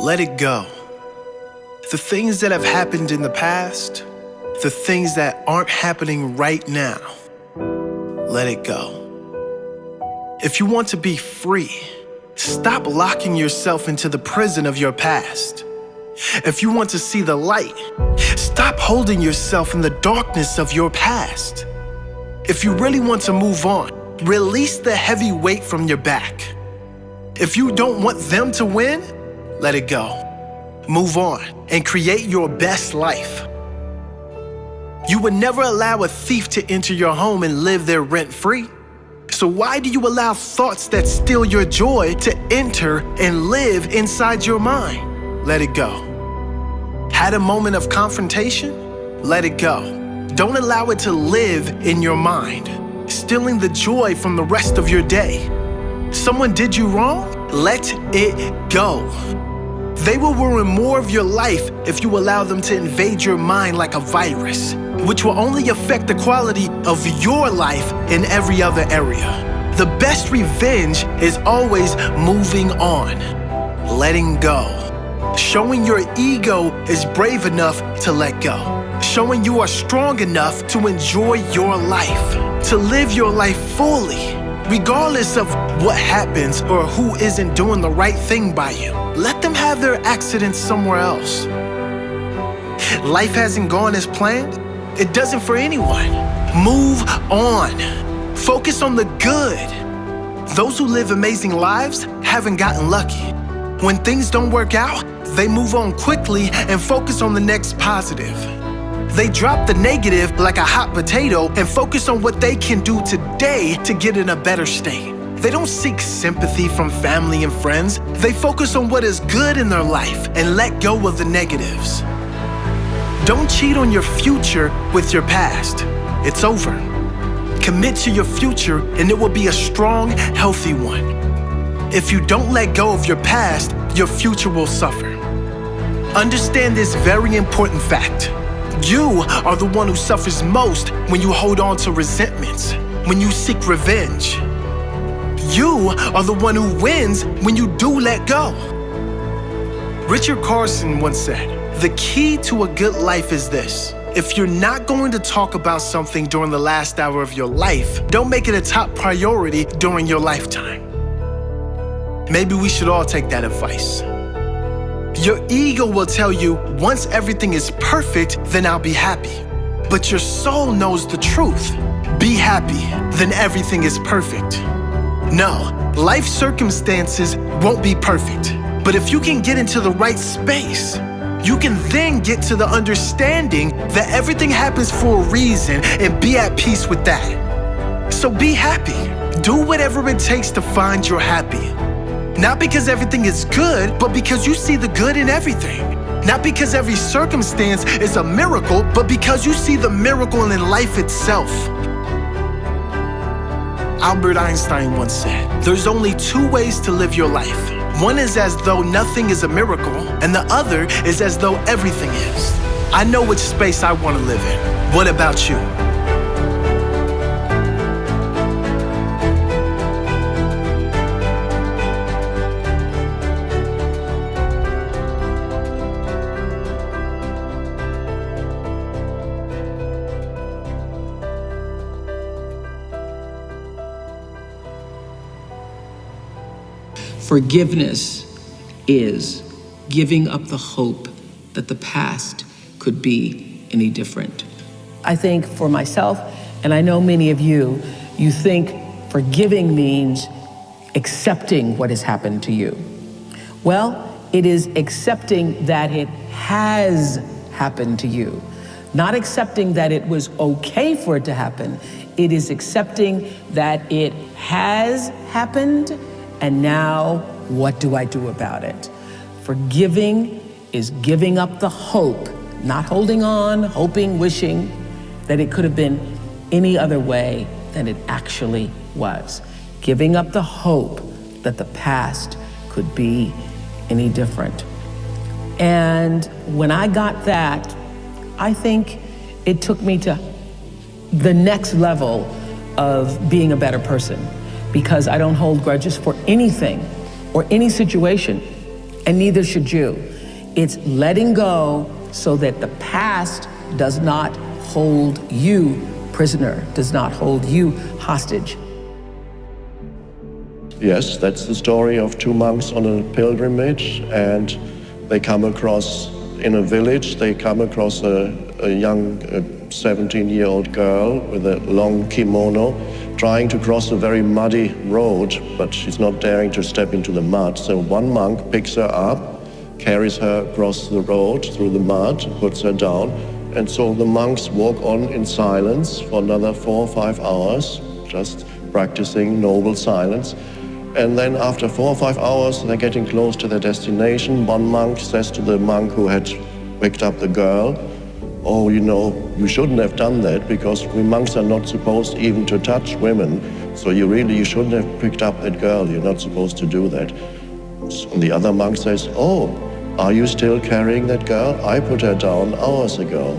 Let it go. The things that have happened in the past, the things that aren't happening right now, let it go. If you want to be free, stop locking yourself into the prison of your past. If you want to see the light, stop holding yourself in the darkness of your past. If you really want to move on, release the heavy weight from your back. If you don't want them to win, let it go. Move on and create your best life. You would never allow a thief to enter your home and live there rent-free. So why do you allow thoughts that steal your joy to enter and live inside your mind? Let it go. Had a moment of confrontation? Let it go. Don't allow it to live in your mind, stealing the joy from the rest of your day. Someone did you wrong? Let it go. They will ruin more of your life if you allow them to invade your mind like a virus, which will only affect the quality of your life in every other area. The best revenge is always moving on, letting go. Showing your ego is brave enough to let go. Showing you are strong enough to enjoy your life, to live your life fully, regardless of what happens or who isn't doing the right thing by you. Let them have their accidents somewhere else. Life hasn't gone as planned. It doesn't for anyone. Move on. Focus on the good. Those who live amazing lives haven't gotten lucky. When things don't work out, they move on quickly and focus on the next positive. They drop the negative like a hot potato and focus on what they can do today to get in a better state. They don't seek sympathy from family and friends. They focus on what is good in their life and let go of the negatives. Don't cheat on your future with your past. It's over. Commit to your future and it will be a strong, healthy one. If you don't let go of your past, your future will suffer. Understand this very important fact. You are the one who suffers most when you hold on to resentments, when you seek revenge. You are the one who wins when you do let go. Richard Carson once said, "The key to a good life is this. If you're not going to talk about something during the last hour of your life, don't make it a top priority during your lifetime." Maybe we should all take that advice. Your ego will tell you, once everything is perfect, then I'll be happy. But your soul knows the truth. Be happy, then everything is perfect. No, life circumstances won't be perfect. But if you can get into the right space, you can then get to the understanding that everything happens for a reason and be at peace with that. So be happy. Do whatever it takes to find your happy. Not because everything is good, but because you see the good in everything. Not because every circumstance is a miracle, but because you see the miracle in life itself. Albert Einstein once said, "There's only two ways to live your life. One is as though nothing is a miracle, and the other is as though everything is." I know which space I want to live in. What about you? Forgiveness is giving up the hope that the past could be any different. I think for myself, and I know many of you, you think forgiving means accepting what has happened to you. Well, it is accepting that it has happened to you. Not accepting that it was okay for it to happen. It is accepting that it has happened. And now, what do I do about it? Forgiving is giving up the hope, not holding on, hoping, wishing that it could have been any other way than it actually was. Giving up the hope that the past could be any different. And when I got that, I think it took me to the next level of being a better person, because I don't hold grudges for anything or any situation. and neither should you. It's letting go so that the past does not hold you prisoner, does not hold you hostage. Yes, that's the story of two monks on a pilgrimage, and they come across, in a village, they come across a young 17-year-old girl with a long kimono trying to cross a very muddy road, but she's not daring to step into the mud. So one monk picks her up, carries her across the road through the mud, puts her down, and so the monks walk on in silence for another 4 or 5 hours, just practicing noble silence. And then after 4 or 5 hours, they're getting close to their destination. One monk says to the monk who had picked up the girl, "Oh, you know, you shouldn't have done that because we monks are not supposed even to touch women. So you shouldn't have picked up that girl. You're not supposed to do that." And the other monk says, "Oh, are you still carrying that girl? I put her down hours ago."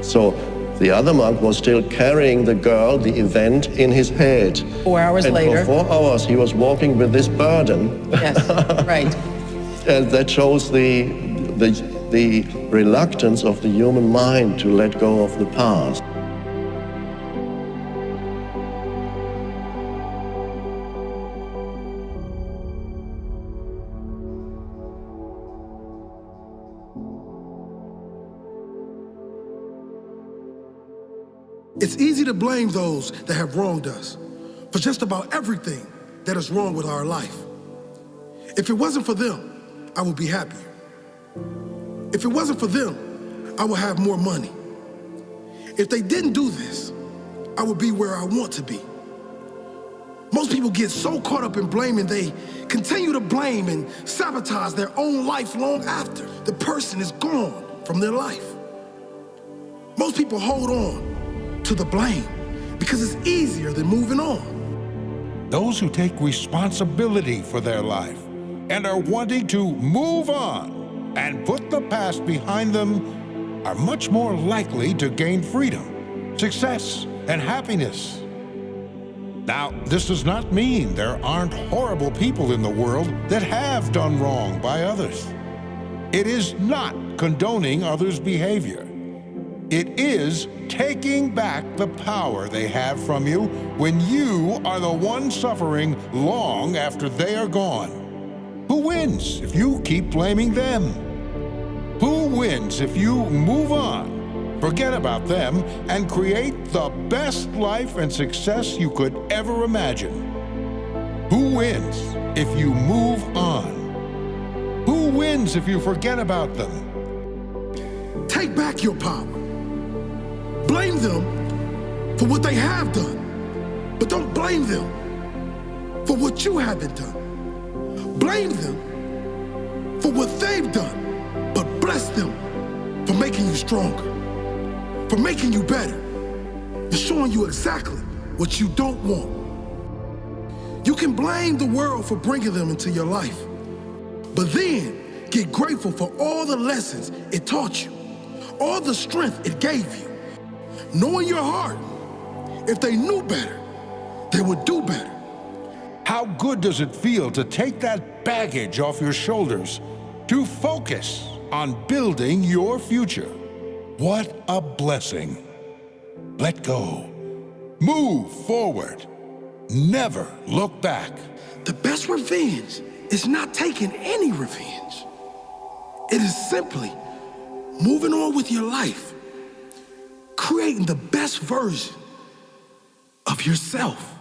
So the other monk was still carrying the girl, the event, in his head. 4 hours and later. For 4 hours, he was walking with this burden. Yes, right. And that shows the reluctance of the human mind to let go of the past. It's easy to blame those that have wronged us for just about everything that is wrong with our life. If it wasn't for them, I would be happier. If it wasn't for them, I would have more money. If they didn't do this, I would be where I want to be. Most people get so caught up in blaming, they continue to blame and sabotage their own life long after the person is gone from their life. Most people hold on to the blame because it's easier than moving on. Those who take responsibility for their life and are wanting to move on and put the past behind them are much more likely to gain freedom, success, and happiness. Now, this does not mean there aren't horrible people in the world that have done wrong by others. It is not condoning others' behavior. It is taking back the power they have from you when you are the one suffering long after they are gone. Who wins if you keep blaming them? Who wins if you move on, forget about them, and create the best life and success you could ever imagine? Who wins if you move on? Who wins if you forget about them? Take back your power. Blame them for what they have done, but don't blame them for what you haven't done. Blame them for what they've done, but bless them for making you stronger, for making you better, for showing you exactly what you don't want. You can blame the world for bringing them into your life, but then get grateful for all the lessons it taught you, all the strength it gave you. Know in your heart, if they knew better, they would do better. How good does it feel to take that baggage off your shoulders, to focus on building your future? What a blessing. Let go. Move forward. Never look back. The best revenge is not taking any revenge. It is simply moving on with your life, creating the best version of yourself.